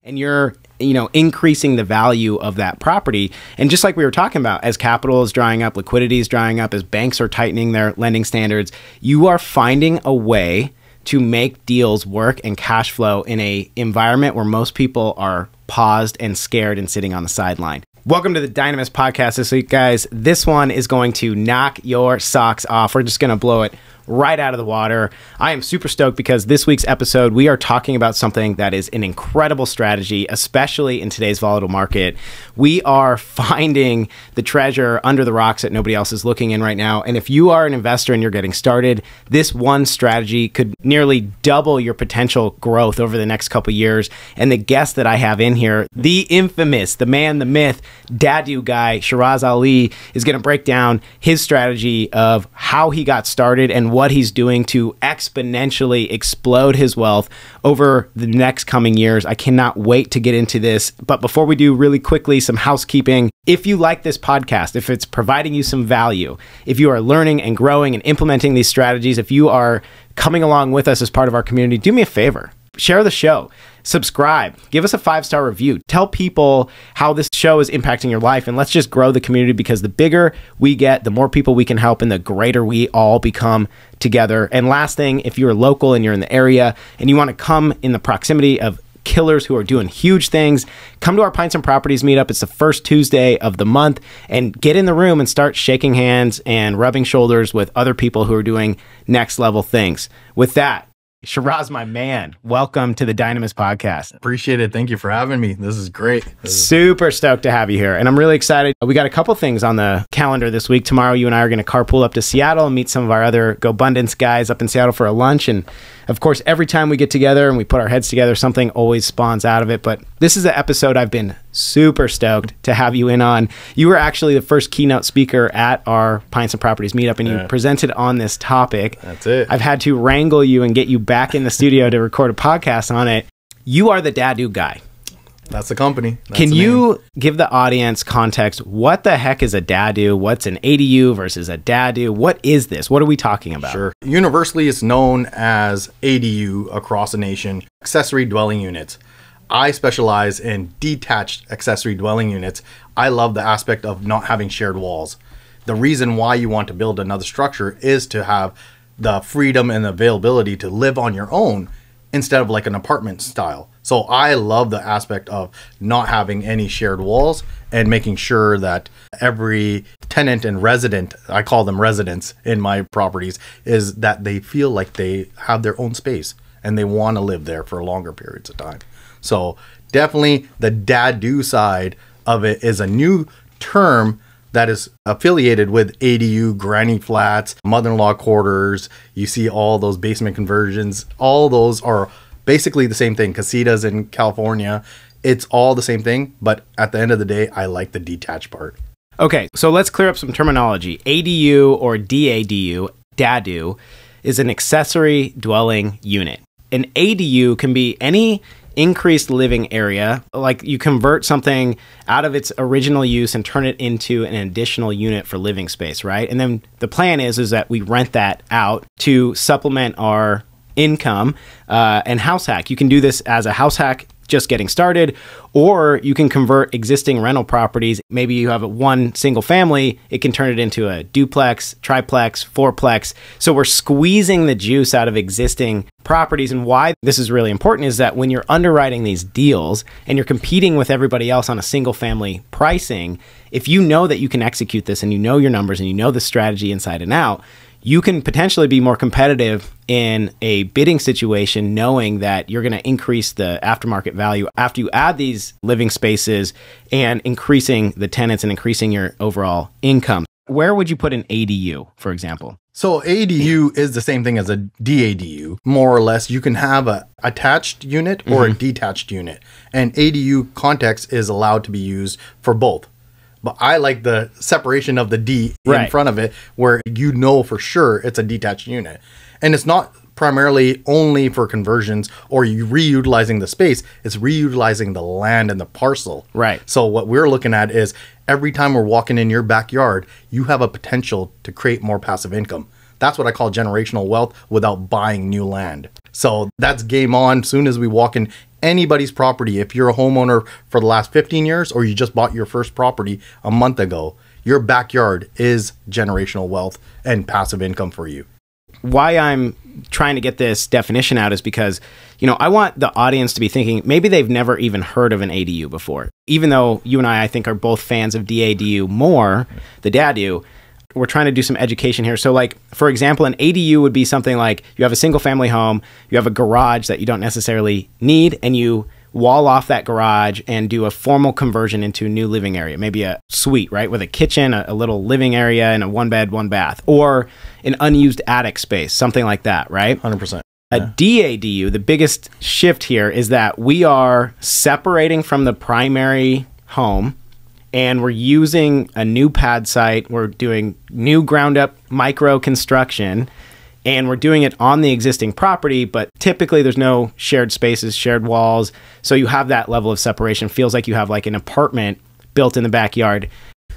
and you're increasing the value of that property. And just like we were talking about, as capital is drying up, liquidity is drying up, as banks are tightening their lending standards, you are finding a way to make deals work and cash flow in a environment where most people are paused and scared and sitting on the sideline. Welcome to the Dynamis podcast this week, guys. This one is going to knock your socks off. We're just going to blow it right out of the water. I am super stoked because this week's episode, we are talking about something that is an incredible strategy, especially in today's volatile market. We are finding the treasure under the rocks that nobody else is looking in right now. And if you are an investor and you're getting started, this one strategy could nearly double your potential growth over the next couple of years. And the guest that I have in here, the infamous, the man, the myth, DADU guy, Shiraz Ali, is going to break down his strategy of how he got started and what he's doing to exponentially explode his wealth over the next coming years. I cannot wait to get into this. But before we do, really quickly, some housekeeping. If you like this podcast, if it's providing you some value, if you are learning and growing and implementing these strategies, if you are coming along with us as part of our community, do me a favor. Share the show, subscribe, give us a 5-star review, tell people how this show is impacting your life, and let's just grow the community, because the bigger we get, the more people we can help, and the greater we all become together. And last thing, if you're local and you're in the area and you want to come in the proximity of killers who are doing huge things, come to our Pints and Properties meetup. It's the first Tuesday of the month, and get in the room and start shaking hands and rubbing shoulders with other people who are doing next level things. With that, Shiraz, my man, welcome to the Dynamis podcast. Appreciate it. Thank you for having me. This is great. Super stoked to have you here. And I'm really excited. We got a couple things on the calendar this week. Tomorrow, you and I are going to carpool up to Seattle and meet some of our other GoBundance guys up in Seattle for a lunch. And of course, every time we get together and we put our heads together, something always spawns out of it. But this is an episode I've been super stoked to have you in on. You were actually the first keynote speaker at our Pints and Properties meetup, and you presented on this topic. That's it. I've had to wrangle you and get you back in the studio to record a podcast on it. You are the DADU guy. That's the company. That's Can you give the audience context? What the heck is a DADU? What's an ADU versus a DADU? What is this? What are we talking about? Sure. Universally, it's known as ADU across the nation, accessory dwelling units. I specialize in detached accessory dwelling units. I love the aspect of not having shared walls. The reason why you want to build another structure is to have the freedom and availability to live on your own instead of like an apartment style. So I love the aspect of not having any shared walls and making sure that every tenant and resident, I call them residents in my properties, is that they feel like they have their own space and they want to live there for longer periods of time. So definitely the DADU side of it is a new term that is affiliated with ADU, granny flats, mother-in-law quarters. You see all those basement conversions. All those are basically the same thing. Casitas in California, it's all the same thing. But at the end of the day, I like the detached part. Okay, so let's clear up some terminology. ADU or DADU is an accessory dwelling unit. An ADU can be any increased living area, like you convert something out of its original use and turn it into an additional unit for living space, right? And then the plan is that we rent that out to supplement our income and house hack. You can do this as a house hack, just getting started, or you can convert existing rental properties. Maybe you have one single family, it can turn it into a duplex, triplex, fourplex. So we're squeezing the juice out of existing properties. And why this is really important is that when you're underwriting these deals and you're competing with everybody else on a single family pricing, if you know that you can execute this and you know your numbers and you know the strategy inside and out, you can potentially be more competitive in a bidding situation, knowing that you're going to increase the aftermarket value after you add these living spaces and increasing the tenants and increasing your overall income. Where would you put an ADU, for example? So ADU is the same thing as a DADU, more or less. You can have a attached unit or a detached unit, and ADU context is allowed to be used for both. But I like the separation of the D in front of it, where you know for sure it's a detached unit. And it's not primarily only for conversions or you reutilizing the space, it's reutilizing the land and the parcel. Right. So what we're looking at is every time we're walking in your backyard, you have a potential to create more passive income. That's what I call generational wealth without buying new land. So that's game on. As soon as we walk in anybody's property. If you're a homeowner for the last 15 years or you just bought your first property a month ago, your backyard is generational wealth and passive income for you. Why I'm trying to get this definition out is because, you know, I want the audience to be thinking maybe they've never even heard of an ADU before. Even though you and I think, are both fans of DADU more, the DADU, we're trying to do some education here. So like, for example, an ADU would be something like you have a single family home, you have a garage that you don't necessarily need, and you wall off that garage and do a formal conversion into a new living area, maybe a suite, right? With a kitchen, a little living area, and a 1-bed, 1-bath, or an unused attic space, something like that, right? 100%. A DADU, the biggest shift here is that we are separating from the primary home, and we're using a new pad site. We're doing new ground up micro construction, and we're doing it on the existing property, but typically there's no shared spaces, shared walls. So you have that level of separation. Feels like you have like an apartment built in the backyard.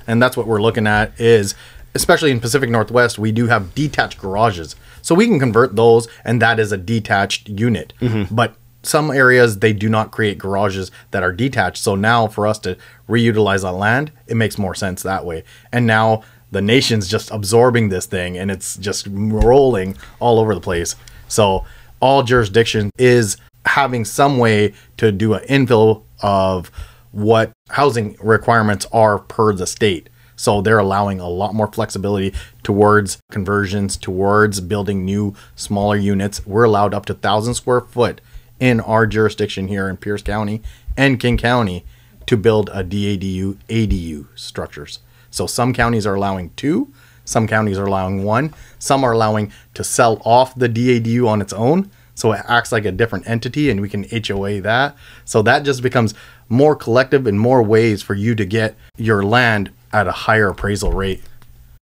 And that's what we're looking at is, especially in Pacific Northwest, we do have detached garages. So we can convert those, and that is a detached unit. But some areas, they do not create garages that are detached. So now for us to reutilize that land, it makes more sense that way. And now the nation's just absorbing this thing, and it's just rolling all over the place. So all jurisdiction is having some way to do an infill of what housing requirements are per the state. So they're allowing a lot more flexibility towards conversions, towards building new, smaller units. We're allowed up to 1,000 square foot in our jurisdiction here in Pierce County and King County to build a DADU, ADU structures. So some counties are allowing 2, some counties are allowing 1, some are allowing to sell off the DADU on its own. So it acts like a different entity, and we can HOA that. So that just becomes more collective and more ways for you to get your land at a higher appraisal rate.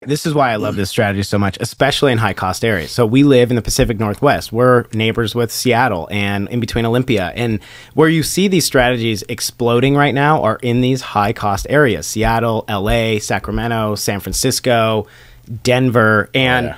This is why I love this strategy so much, especially in high cost areas. So we live in the Pacific Northwest. We're neighbors with Seattle and in between Olympia. And where you see these strategies exploding right now are in these high cost areas: Seattle, LA, Sacramento, San Francisco, Denver. And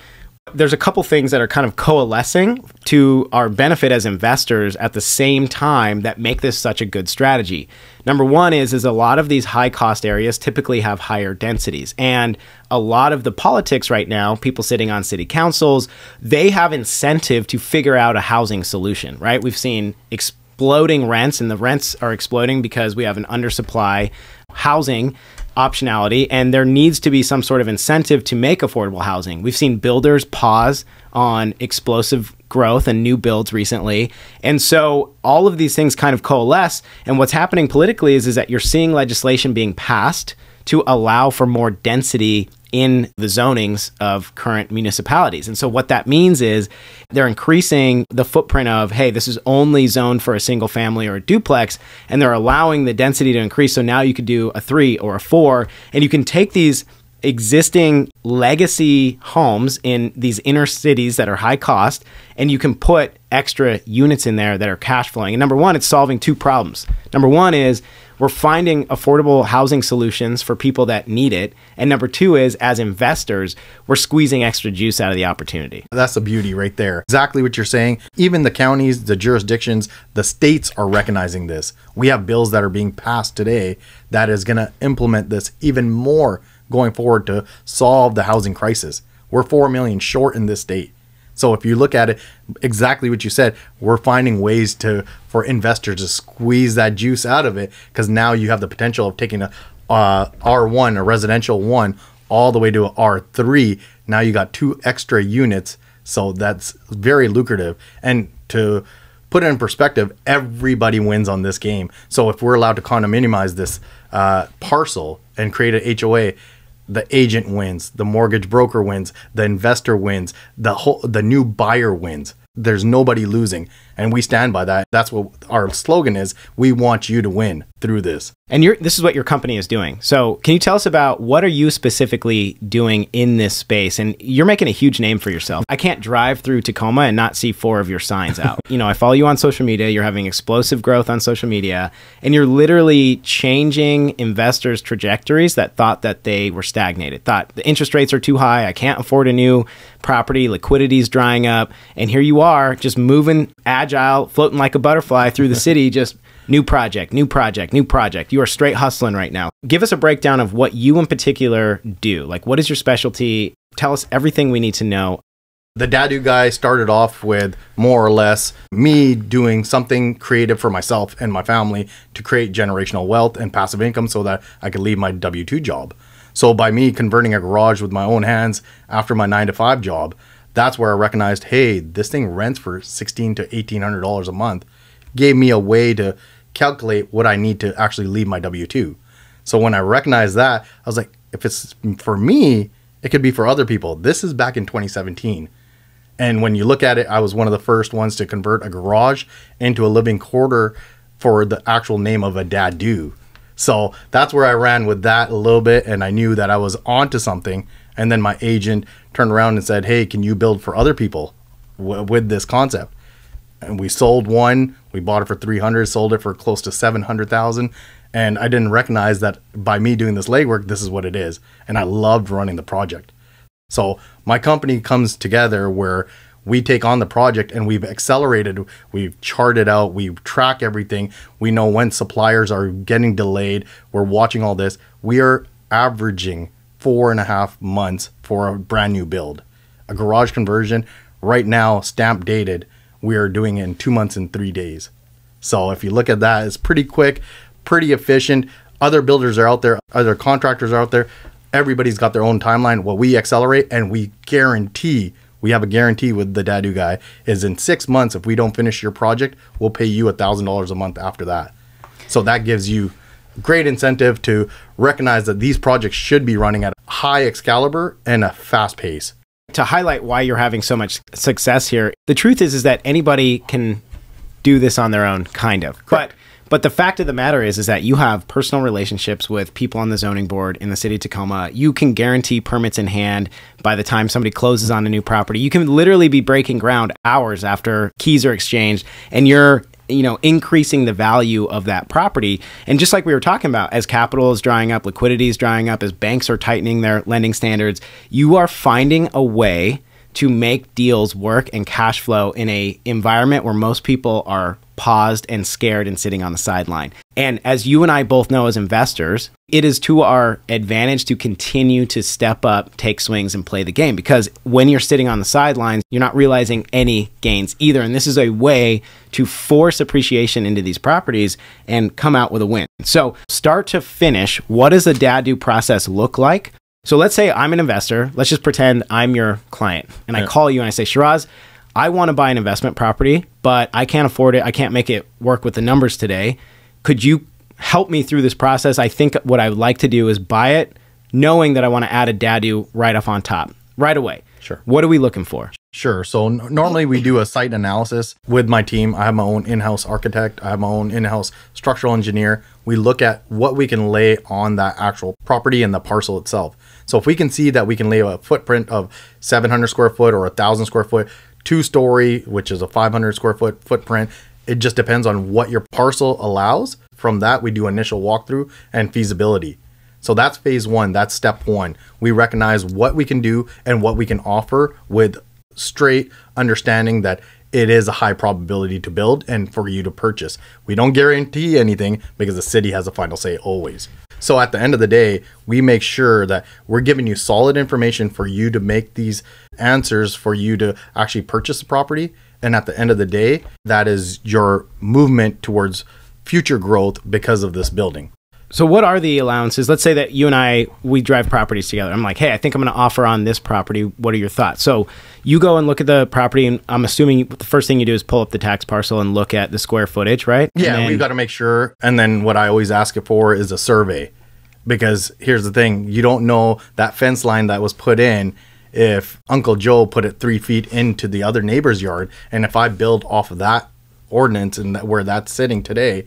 there's a couple things that are kind of coalescing to our benefit as investors at the same time that make this such a good strategy. Number one is a lot of these high cost areas typically have higher densities, and a lot of the politics right now, people sitting on city councils, they have incentive to figure out a housing solution, right? We've seen exploding rents, and the rents are exploding because we have an undersupply housing optionality, and there needs to be some sort of incentive to make affordable housing. We've seen builders pause on explosive growth and new builds recently. And so all of these things kind of coalesce. And what's happening politically is that you're seeing legislation being passed to allow for more density in the zonings of current municipalities. And so what that means is they're increasing the footprint of, hey, this is only zoned for a single family or a duplex, and they're allowing the density to increase. So now you could do a 3 or a 4, and you can take these existing legacy homes in these inner cities that are high cost, and you can put extra units in there that are cash flowing. And number one, it's solving 2 problems. Number one is we're finding affordable housing solutions for people that need it. And number 2 is, as investors, we're squeezing extra juice out of the opportunity. That's the beauty right there. Exactly what you're saying. Even the counties, the jurisdictions, the states are recognizing this. We have bills that are being passed today that is going to implement this even more going forward to solve the housing crisis. We're 4 million short in this state. So if you look at it, exactly what you said, we're finding ways for investors to squeeze that juice out of it, because now you have the potential of taking a R1, a residential 1, all the way to a R3. Now you got 2 extra units. So that's very lucrative. And to put it in perspective, everybody wins on this game. So if we're allowed to condominiumize this parcel and create an HOA, the agent wins, the mortgage broker wins, the investor wins, the new buyer wins. There's nobody losing, and we stand by that. That's what our slogan is. We want you to win. through this. And this is what your company is doing. So can you tell us about what are you specifically doing in this space? And you're making a huge name for yourself. I can't drive through Tacoma and not see 4 of your signs out. You know, I follow you on social media. You're having explosive growth on social media, and you're literally changing investors' trajectories that thought that they were stagnated, thought the interest rates are too high, I can't afford a new property, liquidity's drying up, and here you are just moving agile, floating like a butterfly through the city, just new project, new project, new project. You are straight hustling right now. Give us a breakdown of what you in particular do. Like, what is your specialty? Tell us everything we need to know. The DADU guy started off with more or less me doing something creative for myself and my family to create generational wealth and passive income so that I could leave my W-2 job. So by me converting a garage with my own hands after my 9-to-5 job, that's where I recognized, hey, this thing rents for $1,600 to $1,800 a month. Gave me a way to calculate what I need to actually leave my W-2. So when I recognized that, I was like, if it's for me, it could be for other people. This is back in 2017. And when you look at it, I was one of the first ones to convert a garage into a living quarter for the actual name of a DADU. So that's where I ran with that a little bit, and I knew that I was onto something. And then my agent turned around and said, hey, can you build for other people with this concept? And we sold one. We bought it for $300, sold it for close to $700,000. And I didn't recognize that by me doing this legwork, this is what it is. And I loved running the project. So my company comes together where we take on the project and we've accelerated, we've charted out, we track everything. We know when suppliers are getting delayed. We're watching all this. We are averaging 4.5 months for a brand new build. A garage conversion right now, stamp dated, we are doing it in 2 months and 3 days. So if you look at that, it's pretty quick, pretty efficient. Other builders are out there, other contractors are out there. Everybody's got their own timeline. What we accelerate, and we guarantee, we have a guarantee with the DADU guy, is in 6 months, if we don't finish your project, we'll pay you $1,000 a month after that. So that gives you great incentive to recognize that these projects should be running at a high Excalibur and a fast pace. To highlight why you're having so much success here, the truth is that anybody can do this on their own, kind of. Correct. But the fact of the matter is that you have personal relationships with people on the zoning board in the city of Tacoma. You can guarantee permits in hand by the time somebody closes on a new property. You can literally be breaking ground hours after keys are exchanged, and you're increasing the value of that property. And just like we were talking about, as capital is drying up, liquidity is drying up, as banks are tightening their lending standards, you are finding a way to make deals work and cash flow in a environment where most people are paused and scared and sitting on the sideline. And as you and I both know as investors, it is to our advantage to continue to step up, take swings, and play the game. Because when you're sitting on the sidelines, you're not realizing any gains either. And this is a way to force appreciation into these properties and come out with a win. So start to finish, what does the DADU process look like? So let's say I'm an investor. Let's just pretend I'm your client. And I call you and I say, Shiraz, I want to buy an investment property, but I can't afford it. I can't make it work with the numbers today. Could you help me through this process? I think what I would like to do is buy it, knowing that I want to add a DADU right up on top, right away. Sure. What are we looking for? Sure. So normally we do a site analysis with my team. I have my own in-house architect. I have my own in-house structural engineer. We look at what we can lay on that actual property and the parcel itself. So if we can see that we can lay a footprint of 700 square foot or 1,000 square foot, 2-story, which is a 500 square foot footprint, it just depends on what your parcel allows. From that, we do initial walkthrough and feasibility. So that's phase one. That's step one. We recognize what we can do and what we can offer with straight understanding that it is a high probability to build and for you to purchase. We don't guarantee anything because the city has a final say always. So at the end of the day, we make sure that we're giving you solid information for you to make these answers for you to actually purchase the property. And at the end of the day, that is your movement towards future growth because of this building. So what are the allowances? Let's say that you and I, we drive properties together. I'm like, hey, I think I'm going to offer on this property. What are your thoughts? So you go and look at the property, and I'm assuming the first thing you do is pull up the tax parcel and look at the square footage, right? Yeah, we've got to make sure. And then what I always ask it for is a survey. Because here's the thing, you don't know that fence line that was put in if Uncle Joe put it 3 feet into the other neighbor's yard. And if I build off of that ordinance and where that's sitting today,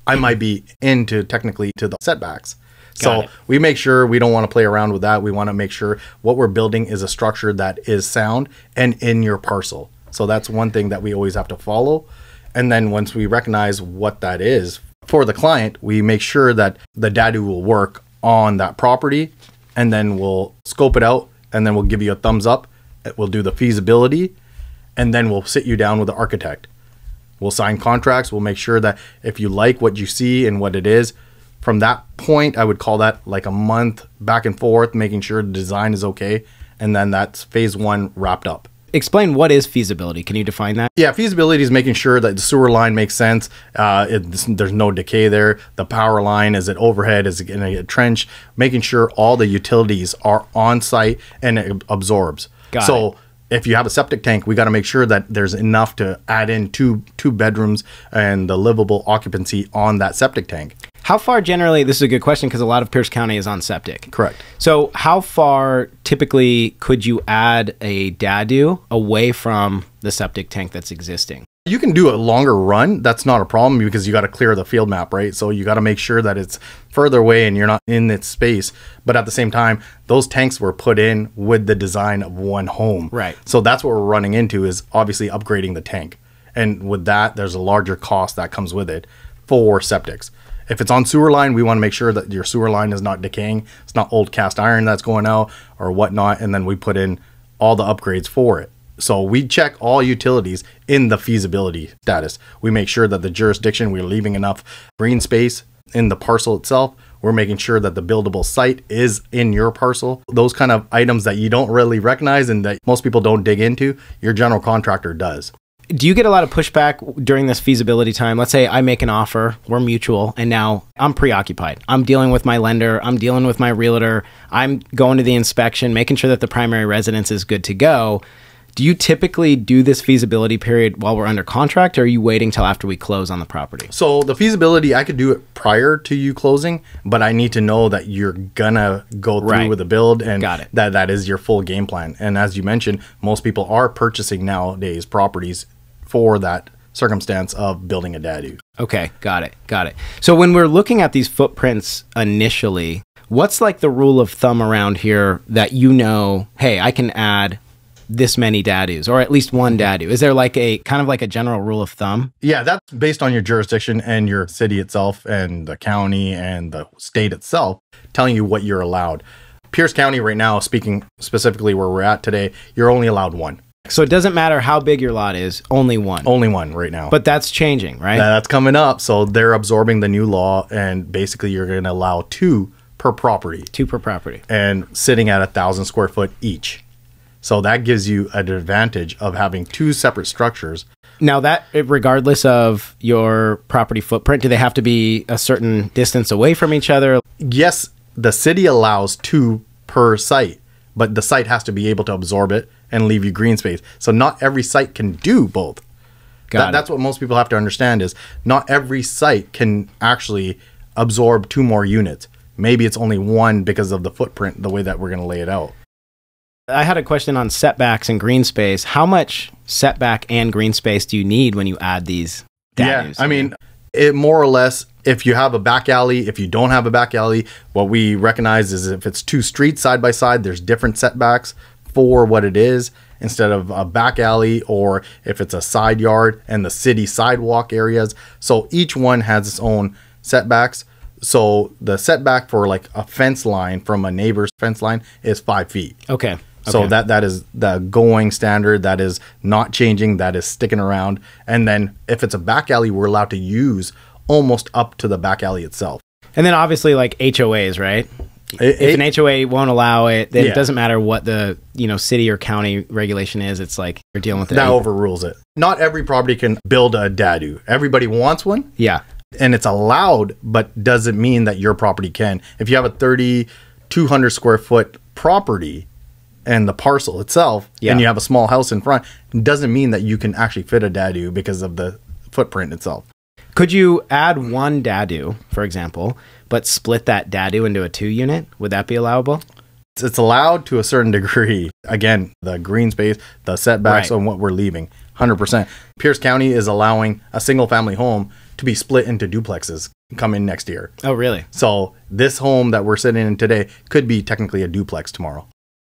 I might be into technically to the setbacks. So it. we make sure we don't want to play around with that. We want to make sure what we're building is a structure that is sound and in your parcel. So that's one thing that we always have to follow. And then once we recognize what that is for the client, we make sure that the DADU will work on that property, and then we'll scope it out, and then we'll give you a thumbs up. We'll do the feasibility, and then we'll sit you down with the architect. We'll sign contracts. We'll make sure that if you like what you see and what it is, from that point, I would call that like a month back and forth, making sure the design is okay. And then that's phase one wrapped up. Explain what is feasibility. Can you define that? Yeah, feasibility is making sure that the sewer line makes sense. There's no decay there. The power line, is it overhead? Is it in a trench? Making sure all the utilities are on site and it absorbs. Got it. If you have a septic tank, we got to make sure that there's enough to add in two bedrooms and the livable occupancy on that septic tank. How far generally, this is a good question because a lot of Pierce County is on septic. Correct. So how far typically could you add a DADU away from the septic tank that's existing? You can do a longer run. That's not a problem because you got to clear the field map, right? So you got to make sure that it's further away and you're not in its space. But at the same time, those tanks were put in with the design of one home. Right. So that's what we're running into, is obviously upgrading the tank. And with that, there's a larger cost that comes with it for septics. If it's on sewer line, we want to make sure that your sewer line is not decaying. It's not old cast iron that's going out or whatnot. And then we put in all the upgrades for it. So we check all utilities in the feasibility status. We make sure that the jurisdiction, we're leaving enough green space in the parcel itself. We're making sure that the buildable site is in your parcel. Those kind of items that you don't really recognize and that most people don't dig into, your general contractor does. Do you get a lot of pushback during this feasibility time? Let's say I make an offer, we're mutual, and now I'm preoccupied. I'm dealing with my lender, I'm dealing with my realtor, I'm going to the inspection, making sure that the primary residence is good to go. Do you typically do this feasibility period while we're under contract, or are you waiting till after we close on the property? So the feasibility, I could do it prior to you closing, but I need to know that you're gonna go through with the build and that is your full game plan. And as you mentioned, most people are purchasing nowadays properties for that circumstance of building a DADU. Okay, got it. So when we're looking at these footprints initially, what's like the rule of thumb around here that hey, I can add this many DADUs, or at least one DADU? Is there like a kind of like a general rule of thumb? Yeah, that's based on your jurisdiction and your city itself and the county and the state itself telling you what you're allowed. Pierce County right now, speaking specifically where we're at today, you're only allowed one. So it doesn't matter how big your lot is, only one. Only one right now. But that's changing, right? That's coming up. So they're absorbing the new law, and basically you're going to allow two per property. Two per property. And sitting at 1,000 square foot each. So that gives you an advantage of having two separate structures. Now that, regardless of your property footprint, do they have to be a certain distance away from each other? Yes, the city allows two per site, but the site has to be able to absorb it and leave you green space. So not every site can do both. That's what most people have to understand, is not every site can actually absorb two more units. Maybe it's only one because of the footprint, the way that we're going to lay it out. I had a question on setbacks and green space. How much setback and green space do you need when you add these DADUs? Yeah, I mean, it more or less, if you have a back alley, if you don't have a back alley, what we recognize is if it's two streets side by side, there's different setbacks for what it is, instead of a back alley, or if it's a side yard and the city sidewalk areas. So each one has its own setbacks. So the setback for like a fence line from a neighbor's fence line is 5 feet. Okay. So that is the going standard. That is not changing. That is sticking around. And then if it's a back alley, we're allowed to use almost up to the back alley itself. And then obviously like HOAs, right? If an HOA won't allow it, then it doesn't matter what the city or county regulation is. It's like you're dealing with it. That overrules it. Not every property can build a DADU. Everybody wants one. Yeah. And it's allowed, but doesn't mean that your property can. If you have a 3,200 square foot property and the parcel itself, and you have a small house in front, it doesn't mean that you can actually fit a DADU because of the footprint itself. Could you add one DADU, for example, but split that DADU into a 2-unit? Would that be allowable? It's allowed to a certain degree. Again, the green space, the setbacks on what we're leaving, 100%. Pierce County is allowing a single family home to be split into duplexes. come in next year. Oh, really? So this home that we're sitting in today could be technically a duplex tomorrow.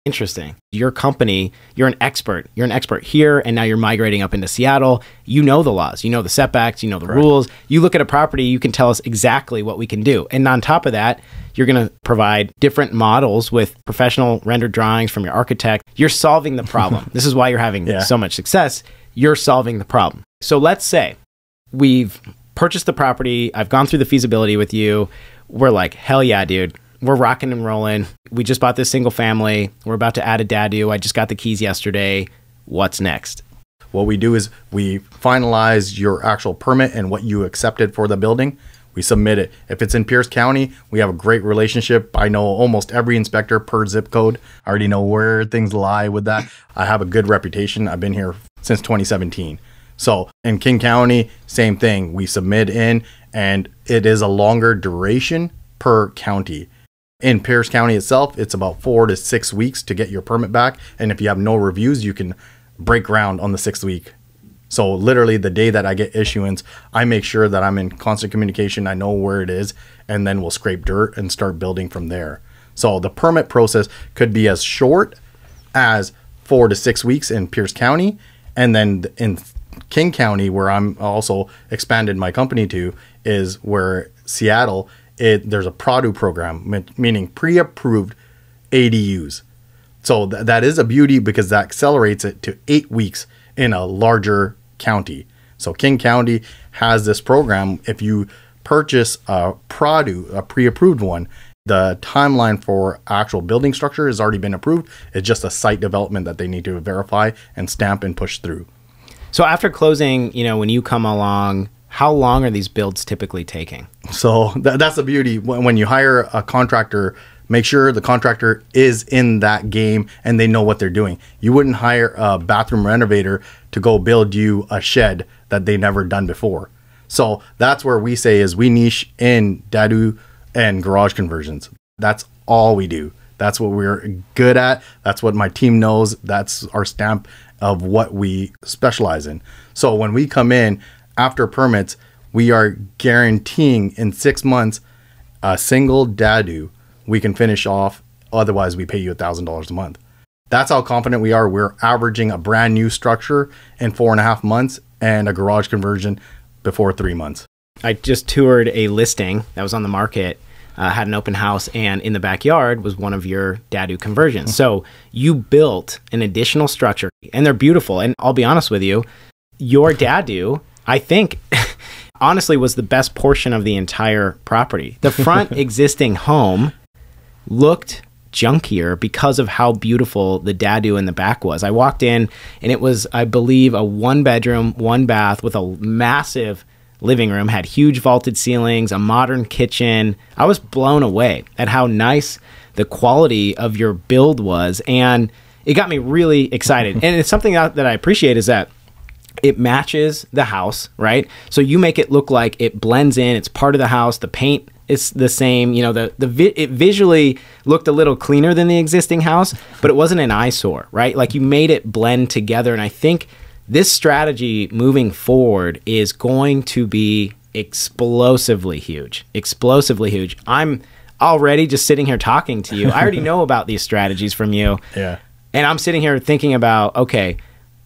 Interesting. Your company, you're an expert. You're an expert here, and now you're migrating up into Seattle. You know the laws, you know the setbacks, you know the rules. You look at a property, you can tell us exactly what we can do. And on top of that, you're going to provide different models with professional rendered drawings from your architect. You're solving the problem. This is why you're having so much success. You're solving the problem. So let's say we've purchased the property. I've gone through the feasibility with you. We're like, hell yeah, dude. We're rocking and rolling. We just bought this single family. We're about to add a DADU. I just got the keys yesterday. What's next? What we do is we finalize your actual permit and what you accepted for the building. We submit it. If it's in Pierce County, we have a great relationship. I know almost every inspector per zip code. I already know where things lie with that. I have a good reputation. I've been here since 2017. So in King County, same thing. We submit in, and it is a longer duration per county. In Pierce County itself, it's about 4 to 6 weeks to get your permit back. And if you have no reviews, you can break ground on the 6th week. So literally the day that I get issuance, I make sure that I'm in constant communication. I know where it is, and then we'll scrape dirt and start building from there. So the permit process could be as short as 4 to 6 weeks in Pierce County. And then in King County, where I'm also expanded my company to, is where Seattle, there's a PRADU program, meaning pre-approved ADUs. So that is a beauty because that accelerates it to 8 weeks in a larger county. So King County has this program. If you purchase a PRADU, a pre-approved one, the timeline for actual building structure has already been approved. It's just a site development that they need to verify and stamp and push through. So after closing, when you come along, how long are these builds typically taking? So that's the beauty. When you hire a contractor, make sure the contractor is in that game and they know what they're doing. You wouldn't hire a bathroom renovator to go build you a shed that they never done before. So that's where we say is we niche in DADU and garage conversions. That's all we do. That's what we're good at. That's what my team knows. That's our stamp of what we specialize in. So when we come in after permits, we are guaranteeing in 6 months a single DADU we can finish off. Otherwise, we pay you $1,000 a month. That's how confident we are. We're averaging a brand new structure in 4.5 months and a garage conversion before 3 months. I just toured a listing that was on the market, had an open house, and in the backyard was one of your DADU conversions. So you built an additional structure, and they're beautiful. And I'll be honest with you, your DADU, I think, honestly, was the best portion of the entire property. The front existing home looked junkier because of how beautiful the DADU in the back was. I walked in, and it was, I believe, a 1-bedroom, 1-bath with a massive living room, had huge vaulted ceilings, a modern kitchen. I was blown away at how nice the quality of your build was, and it got me really excited. And it's something that I appreciate is that it matches the house, right? So you make it look like it blends in. It's part of the house. The paint is the same. It visually looked a little cleaner than the existing house, but it wasn't an eyesore, right? Like you made it blend together. And I think this strategy moving forward is going to be explosively huge. Explosively huge. I'm already just sitting here talking to you. I already know about these strategies from you. Yeah. And I'm sitting here thinking about, okay,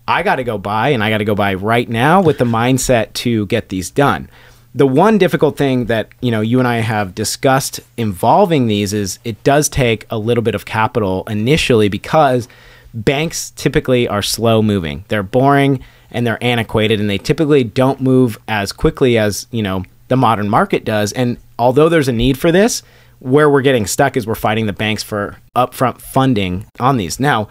I got to go buy, and I got to go buy right now with the mindset to get these done. The one difficult thing that, you and I have discussed involving these is it does take a little bit of capital initially because banks typically are slow moving. They're boring and they're antiquated, and they typically don't move as quickly as, the modern market does. And although there's a need for this, where we're getting stuck is we're fighting the banks for upfront funding on these. Now,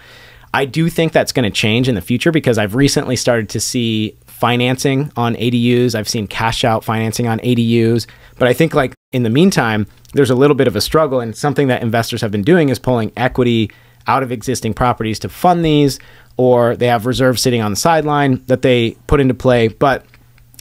I do think that's going to change in the future because I've recently started to see financing on ADUs. I've seen cash out financing on ADUs. But I think like in the meantime, there's a little bit of a struggle, and something that investors have been doing is pulling equity out of existing properties to fund these, or they have reserves sitting on the sideline that they put into play. But,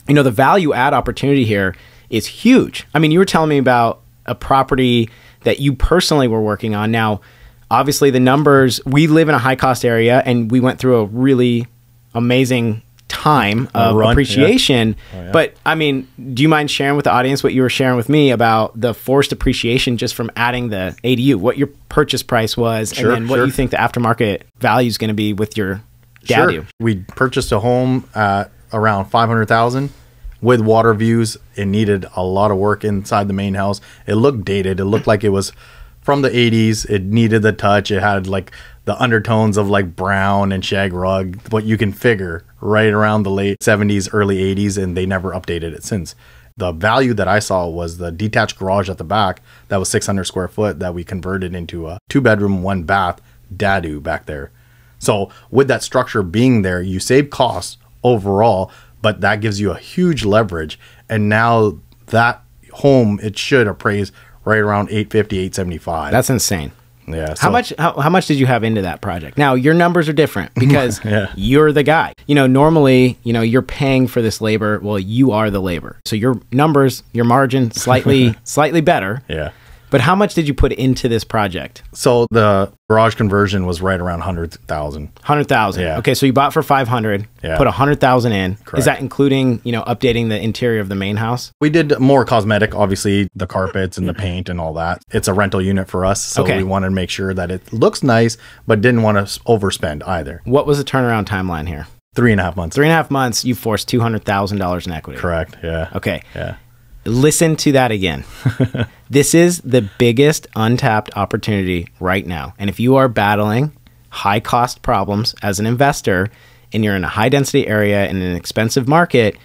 the value add opportunity here is huge. I mean, you were telling me about a property that you personally were working on. Now, obviously the numbers, we live in a high cost area, and we went through a really amazing time of appreciation. Yeah. Oh, yeah. But I mean, do you mind sharing with the audience what you were sharing with me about the forced appreciation just from adding the ADU, what your purchase price was, and then what you think the aftermarket value is going to be with your DADU? Sure. We purchased a home at around $500,000 with water views. It needed a lot of work inside the main house. It looked dated. It looked like it was from the 80s. It needed the touch. It had like the undertones of like brown and shag rug, what you can figure right around the late 70s, early 80s, and they never updated it since. The value that I saw was the detached garage at the back that was 600 square foot that we converted into a 2-bedroom, 1-bath DADU back there. So with that structure being there, you save costs overall, but that gives you a huge leverage. And now that home, it should appraise right around 850, 875. That's insane. Yeah. So, how much did you have into that project? Now, your numbers are different because you're the guy. You know, normally, you know, you're paying for this labor. Well, you are the labor. So your numbers, your margin, slightly better. Yeah. But how much did you put into this project? So the garage conversion was right around 100,000. 100,000. Yeah. Okay, so you bought for 500. Yeah. Put 100,000 in. Correct. Is that including, you know, updating the interior of the main house? We did more cosmetic, obviously, the carpets and the paint and all that. It's a rental unit for us, so we wanted to make sure that it looks nice, but didn't want to overspend either. What was the turnaround timeline here? 3.5 months. 3.5 months. You forced $200,000 in equity. Correct. Yeah. Okay. Yeah. Listen to that again. This is the biggest untapped opportunity right now. And if you are battling high cost problems as an investor and you're in a high density area in an expensive market,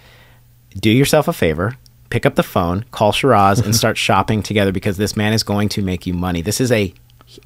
do yourself a favor, pick up the phone, call Shiraz and start shopping together because this man is going to make you money. This is a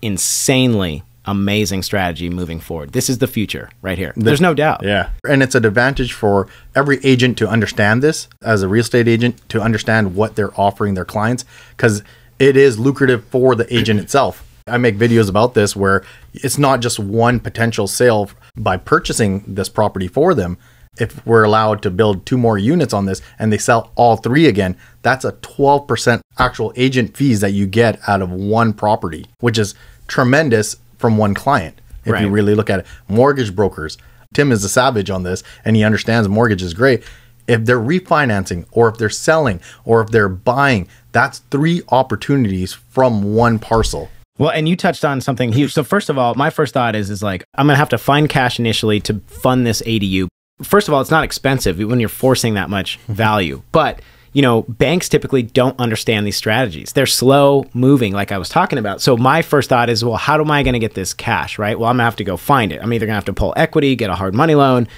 insanely amazing strategy moving forward. This is the future right here. There's no doubt. Yeah. And it's an advantage for every agent to understand this, as a real estate agent, to understand what they're offering their clients, because it is lucrative for the agent itself. I make videos about this where it's not just one potential sale by purchasing this property for them. If we're allowed to build 2 more units on this and they sell all 3 again, that's a 12% actual agent fees that you get out of one property, which is tremendous from one client. If you really look at it, mortgage brokers, Tim is a savage on this and he understands mortgage is great. If they're refinancing or if they're selling or if they're buying, that's 3 opportunities from one parcel. Well, and you touched on something huge. So first of all, my first thought is like, I'm going to have to find cash initially to fund this ADU. First of all, it's not expensive when you're forcing that much value, but you know, banks typically don't understand these strategies. They're slow moving, like I was talking about. So my first thought is, well, how am I going to get this cash, right? Well, I'm going to have to go find it. I'm either going to have to pull equity, get a hard money loan.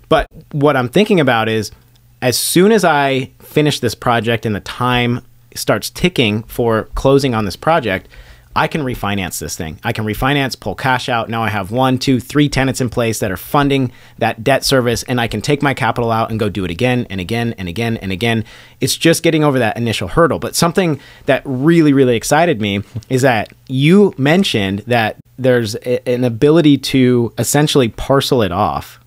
But what I'm thinking about is, as soon as I finish this project and the time starts ticking for closing on this project, I can refinance this thing. I can refinance, pull cash out. Now I have 1, 2, 3 tenants in place that are funding that debt service, and I can take my capital out and go do it again and again and again and again. It's just getting over that initial hurdle. But something that really, really excited me is that you mentioned that there's an ability to essentially parcel it off,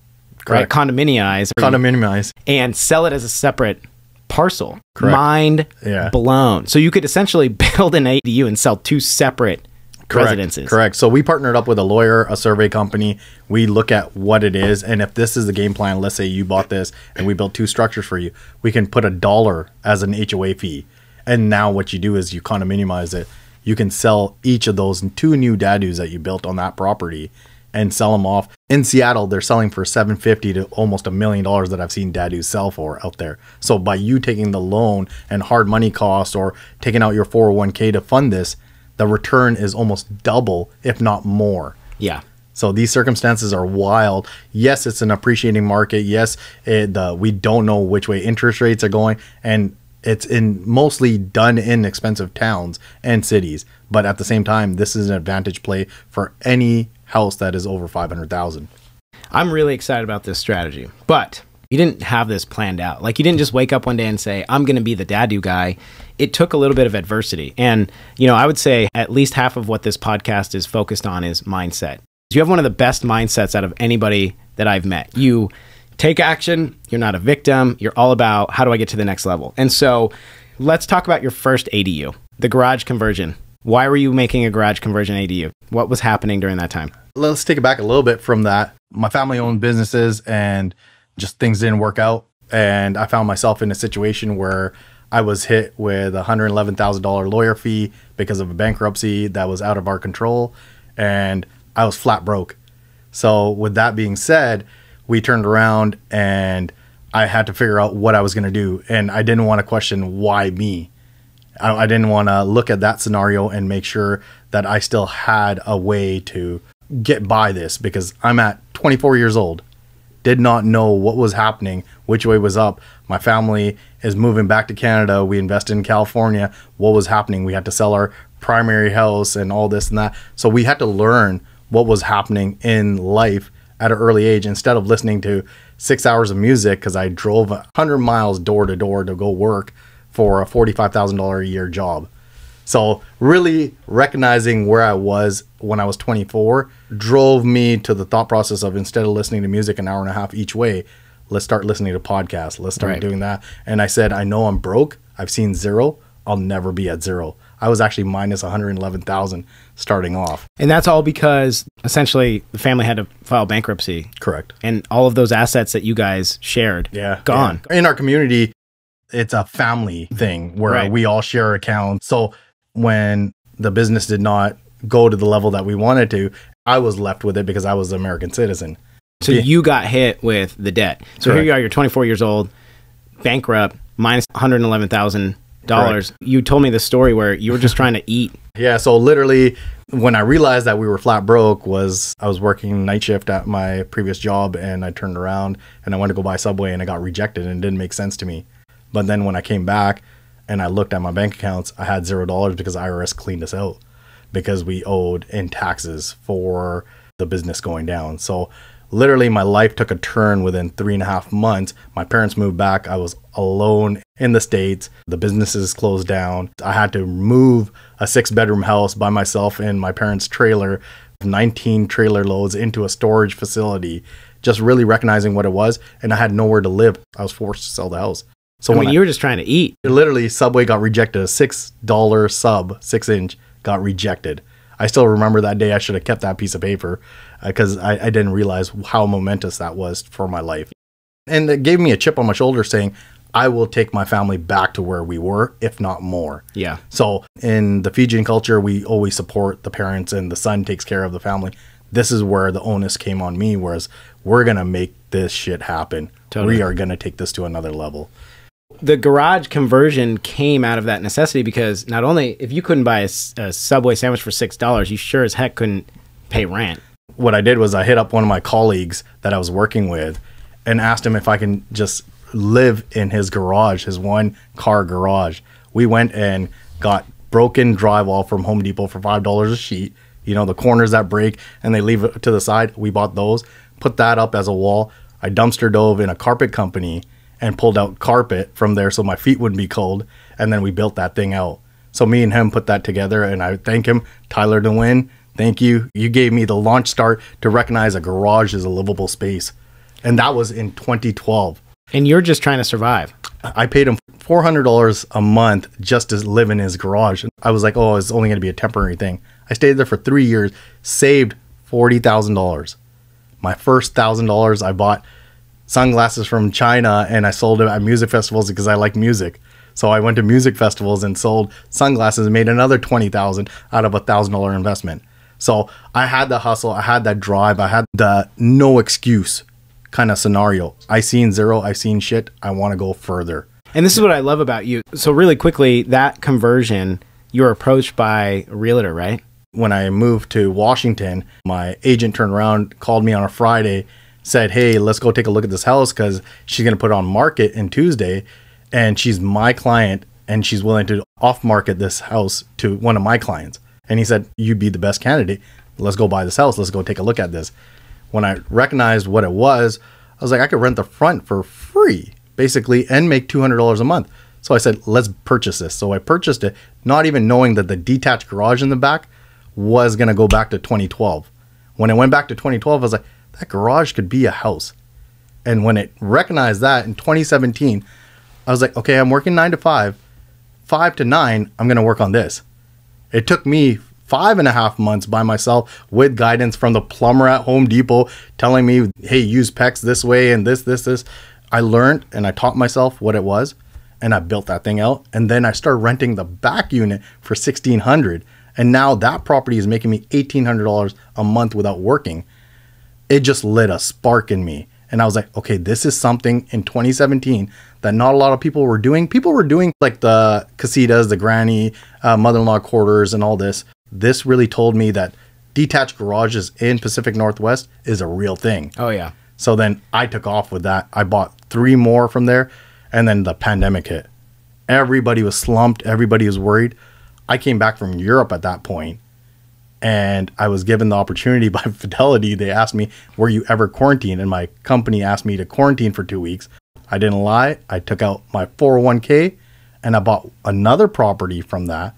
right? Condominiumize, and sell it as a separate parcel. Correct. Mind blown. So you could essentially build an ADU and sell 2 separate residences. Correct. So we partnered up with a lawyer, a survey company. We look at what it is, and if this is the game plan, let's say you bought this and we built 2 structures for you, we can put $1 as an HOA fee. And now what you do is you condominiumize it. You can sell each of those 2 new DADUs that you built on that property and sell them off. In Seattle, they're selling for $750,000 to almost $1 million that I've seen DADUs sell for out there. So by you taking the loan and hard money cost or taking out your 401k to fund this, the return is almost double, if not more. Yeah. So these circumstances are wild. Yes, it's an appreciating market. Yes, we don't know which way interest rates are going, and it's mostly done in expensive towns and cities. But at the same time, this is an advantage play for any house that is over 500,000. I'm really excited about this strategy, but you didn't have this planned out. Like, you didn't just wake up one day and say, I'm going to be the DADU guy. It took a little bit of adversity. And, you know, I would say at least half of what this podcast is focused on is mindset. You have one of the best mindsets out of anybody that I've met. You take action. You're not a victim. You're all about, how do I get to the next level? And so let's talk about your first ADU, the garage conversion. Why were you making a garage conversion ADU? What was happening during that time? Let's take it back a little bit from that. My family owned businesses, and just things didn't work out. And I found myself in a situation where I was hit with a $111,000 lawyer fee because of a bankruptcy that was out of our control. And I was flat broke. So with that being said, we turned around and I had to figure out what I was going to do. And I didn't want to question why me. I didn't want to look at that scenario and make sure that I still had a way to get by this, because I'm at 24 years old. Did not know what was happening, which way was up. My family is moving back to Canada. We invested in California. What was happening? We had to sell our primary house and all this and that. So we had to learn what was happening in life at an early age, instead of listening to 6 hours of music, because I drove 100 miles door to door to go work for a $45,000 a year job. So really recognizing where I was when I was 24 drove me to the thought process of, instead of listening to music an hour and a half each way, let's start listening to podcasts. Let's start doing that. And I said, I know I'm broke. I've seen zero. I'll never be at zero. I was actually minus 111,000 starting off. And that's all because essentially the family had to file bankruptcy. Correct. And all of those assets that you guys shared, gone. Yeah. In our community, it's a family thing where we all share accounts. So when the business did not go to the level that we wanted to, I was left with it because I was an American citizen. So you got hit with the debt. So Correct. Here you are, you're 24 years old, bankrupt, minus $111,000. Correct. You told me the story where you were just trying to eat. Yeah, so literally when I realized that we were flat broke was I was working night shift at my previous job, and I turned around and I went to go buy Subway and I got rejected and it didn't make sense to me. But then when I came back and I looked at my bank accounts, I had $0 because IRS cleaned us out because we owed in taxes for the business going down. So literally my life took a turn within 3.5 months. My parents moved back. I was alone in the States. The businesses closed down. I had to move a 6-bedroom house by myself in my parents' trailer, 19 trailer loads into a storage facility, just really recognizing what it was. And I had nowhere to live. I was forced to sell the house. So you were just trying to eat. Literally, Subway got rejected. A $6 sub, 6-inch, got rejected. I still remember that day. I should have kept that piece of paper because I didn't realize how momentous that was for my life. And it gave me a chip on my shoulder saying, I will take my family back to where we were, if not more. Yeah. So in the Fijian culture, we always support the parents and the son takes care of the family. This is where the onus came on me, whereas we're going to make this shit happen. Totally. We are going to take this to another level. The garage conversion came out of that necessity because not only if you couldn't buy a Subway sandwich for $6, you sure as heck couldn't pay rent. What I did was I hit up one of my colleagues that I was working with and asked him if I can just live in his garage, his 1-car garage. We went and got broken drywall from Home Depot for $5 a sheet. You know, the corners that break and they leave it to the side. We bought those, put that up as a wall. I dumpster dove in a carpet company and pulled out carpet from there so my feet wouldn't be cold. And then we built that thing out. So me and him put that together, and I thank him. Tyler DeWin, thank you. You gave me the launch start to recognize a garage is a livable space. And that was in 2012. And you're just trying to survive. I paid him $400 a month just to live in his garage. I was like, oh, it's only going to be a temporary thing. I stayed there for 3 years, saved $40,000. My first $1,000, I bought sunglasses from China and I sold them at music festivals because I like music. So I went to music festivals and sold sunglasses and made another $20,000 out of a $1,000 investment. So I had the hustle, I had that drive, I had the no excuse kind of scenario. I seen zero, I seen shit, I want to go further. And this is what I love about you. So really quickly, that conversion, you were approached by a realtor, right? When I moved to Washington, my agent turned around, called me on a Friday, said, hey, let's go take a look at this house because she's going to put it on market in Tuesday. And she's my client and she's willing to off market this house to one of my clients. And he said, you'd be the best candidate. Let's go buy this house. Let's go take a look at this. When I recognized what it was, I was like, I could rent the front for free, basically, and make $200 a month. So I said, let's purchase this. So I purchased it, not even knowing that the detached garage in the back was going to go back to 2012. When it went back to 2012, I was like, that garage could be a house. And when it recognized that in 2017, I was like, okay, I'm working 9 to 5, 5 to 9, I'm going to work on this. It took me 5.5 months by myself with guidance from the plumber at Home Depot telling me, hey, use PEX this way and this. I learned and I taught myself what it was, and I built that thing out. And then I started renting the back unit for $1,600. And now that property is making me $1,800 a month without working. It just lit a spark in me. And I was like, okay, this is something in 2017 that not a lot of people were doing. People were doing like the casitas, the granny, mother-in-law quarters and all this. This really told me that detached garages in Pacific Northwest is a real thing. Oh, yeah. So then I took off with that. I bought 3 more from there, and then the pandemic hit. Everybody was slumped. Everybody was worried. I came back from Europe at that point, and I was given the opportunity by Fidelity. They asked me, were you ever quarantined? And my company asked me to quarantine for 2 weeks. I didn't lie. I took out my 401k, and I bought another property from that.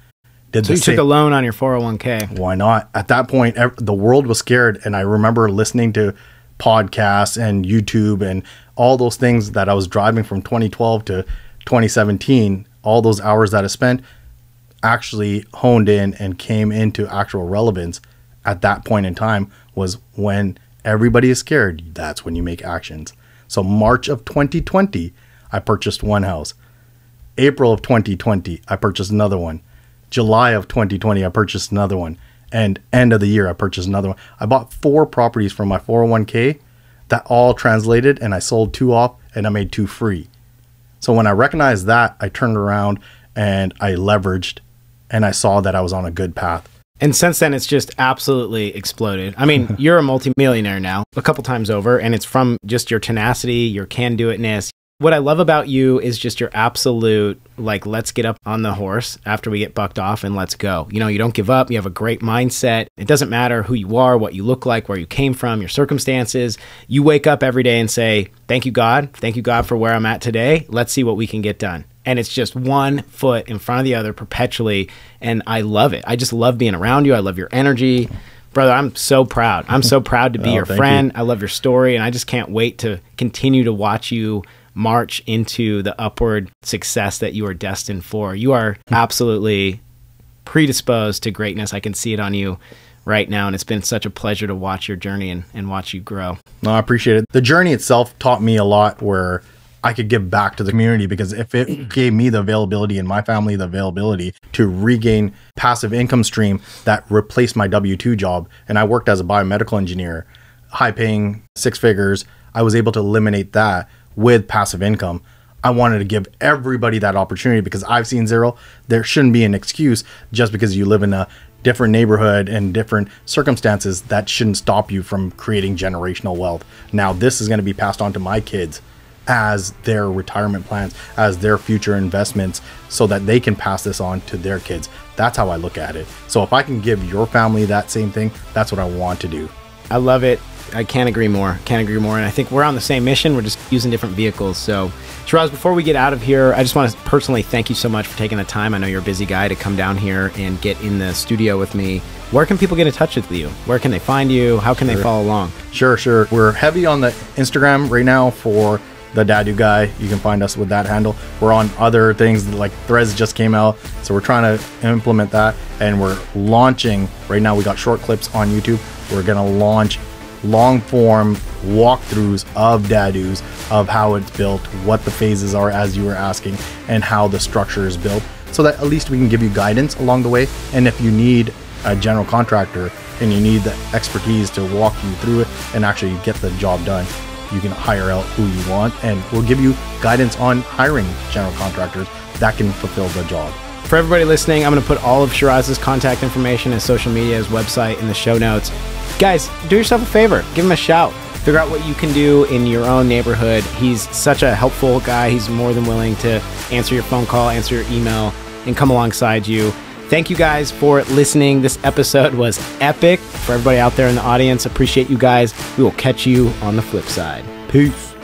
So you took a loan on your 401k. Why not? At that point, the world was scared, and I remember listening to podcasts and YouTube and all those things that I was driving from 2012 to 2017. All those hours that I spent actually honed in and came into actual relevance at that point in time. Was when everybody is scared, that's when you make actions. So March of 2020, I purchased one house. April of 2020, I purchased another one. July of 2020, I purchased another one. And end of the year, I purchased another one. I bought 4 properties from my 401k that all translated, and I sold 2 off and I made 2 free. So when I recognized that, I turned around and I leveraged, and I saw that I was on a good path. And since then, it's just absolutely exploded. I mean, you're a multimillionaire now, a couple times over, and it's from just your tenacity, your can-do-itness. What I love about you is just your absolute, like, let's get up on the horse after we get bucked off and let's go. You know, you don't give up. You have a great mindset. It doesn't matter who you are, what you look like, where you came from, your circumstances. You wake up every day and say, thank you, God. Thank you, God, for where I'm at today. Let's see what we can get done. And it's just one foot in front of the other perpetually. And I love it. I just love being around you. I love your energy. Brother, I'm so proud. I'm so proud to be your friend. I love your story. And I just can't wait to continue to watch you march into the upward success that you are destined for. You are absolutely predisposed to greatness. I can see it on you right now. And it's been such a pleasure to watch your journey and watch you grow. No, I appreciate it. The journey itself taught me a lot where I could give back to the community, because if it gave me the availability and my family the availability to regain passive income stream that replaced my W-2 job, and I worked as a biomedical engineer, high paying, 6 figures, I was able to eliminate that with passive income. I wanted to give everybody that opportunity, because I've seen zero. There shouldn't be an excuse just because you live in a different neighborhood and different circumstances. That shouldn't stop you from creating generational wealth. Now this is going to be passed on to my kids as their retirement plans, as their future investments, so that they can pass this on to their kids. That's how I look at it. So if I can give your family that same thing, that's what I want to do. I love it. I can't agree more. Can't agree more. And I think we're on the same mission. We're just using different vehicles. So, Shiraz, before we get out of here, I just want to personally thank you so much for taking the time. I know you're a busy guy to come down here and get in the studio with me. Where can people get in touch with you? Where can they find you? How can they follow along? Sure. We're heavy on the Instagram right now for the DADU guy. You can find us with that handle. We're on other things like Threads just came out, so we're trying to implement that, and we're launching right now. We got short clips on YouTube. We're gonna launch long form walkthroughs of DADUs, of how it's built, what the phases are as you were asking, and how the structure is built, so that at least we can give you guidance along the way. And if you need a general contractor and you need the expertise to walk you through it and actually get the job done, you can hire out who you want, and we'll give you guidance on hiring general contractors that can fulfill the job. For everybody listening, I'm going to put all of Shiraz's contact information, his social media, his website in the show notes. Guys, do yourself a favor. Give him a shout. Figure out what you can do in your own neighborhood. He's such a helpful guy. He's more than willing to answer your phone call, answer your email, and come alongside you. Thank you guys for listening. This episode was epic. For everybody out there in the audience, appreciate you guys. We will catch you on the flip side. Peace.